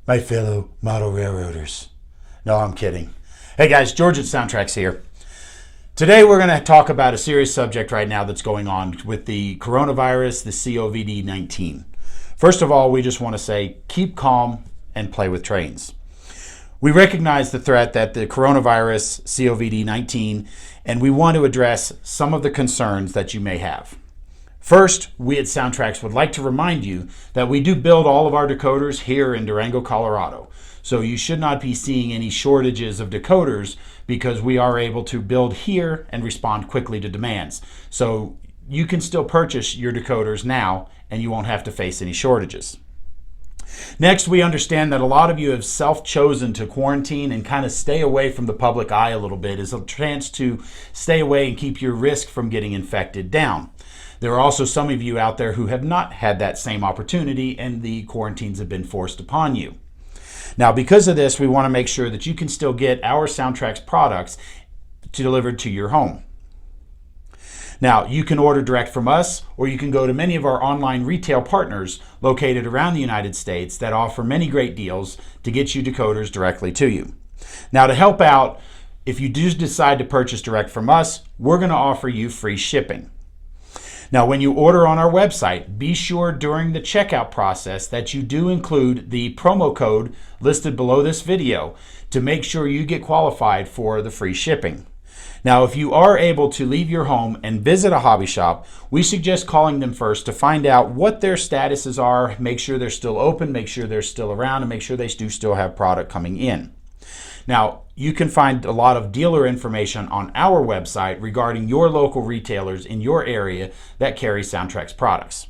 my fellow model railroaders. No, I'm kidding. Hey guys, George at SoundTraxx here. Today we're going to talk about a serious subject right now that's going on with the coronavirus, the COVID-19. First of all, we just want to say keep calm and play with trains. We recognize the threat that the coronavirus, COVID-19, and we want to address some of the concerns that you may have. First, we at SoundTraxx would like to remind you that we do build all of our decoders here in Durango, Colorado. So you should not be seeing any shortages of decoders because we are able to build here and respond quickly to demands. So you can still purchase your decoders now and you won't have to face any shortages. Next, we understand that a lot of you have self-chosen to quarantine and kind of stay away from the public eye a little bit as a chance to stay away and keep your risk from getting infected down. There are also some of you out there who have not had that same opportunity and the quarantines have been forced upon you. Now, because of this, we want to make sure that you can still get our SoundTraxx products delivered to your home. Now, you can order direct from us, or you can go to many of our online retail partners located around the United States that offer many great deals to get you decoders directly to you. Now, to help out, if you do decide to purchase direct from us, we're going to offer you free shipping. Now, when you order on our website, be sure during the checkout process that you do include the promo code listed below this video to make sure you get qualified for the free shipping. Now, if you are able to leave your home and visit a hobby shop, we suggest calling them first to find out what their statuses are, make sure they're still open, make sure they're still around, and make sure they do still have product coming in. Now, you can find a lot of dealer information on our website regarding your local retailers in your area that carry SoundTraxx products.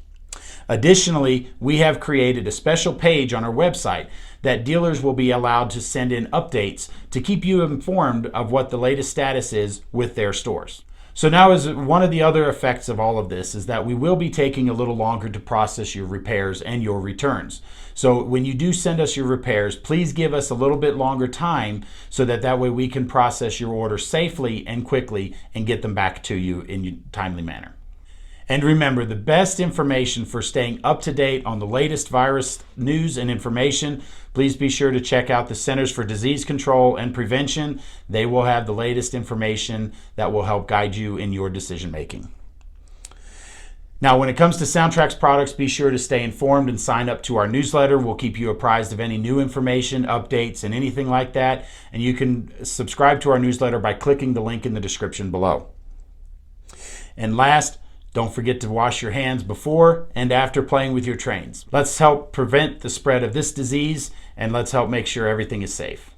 Additionally, we have created a special page on our website that dealers will be allowed to send in updates to keep you informed of what the latest status is with their stores. So now, as one of the other effects of all of this is that we will be taking a little longer to process your repairs and your returns. So when you do send us your repairs, please give us a little bit longer time so that way we can process your order safely and quickly and get them back to you in a timely manner. And remember, the best information for staying up to date on the latest virus news and information, please be sure to check out the Centers for Disease Control and Prevention. They will have the latest information that will help guide you in your decision making. Now, when it comes to SoundTraxx products, be sure to stay informed and sign up to our newsletter. We'll keep you apprised of any new information, updates, and anything like that. And you can subscribe to our newsletter by clicking the link in the description below. And last, don't forget to wash your hands before and after playing with your trains. Let's help prevent the spread of this disease, and let's help make sure everything is safe.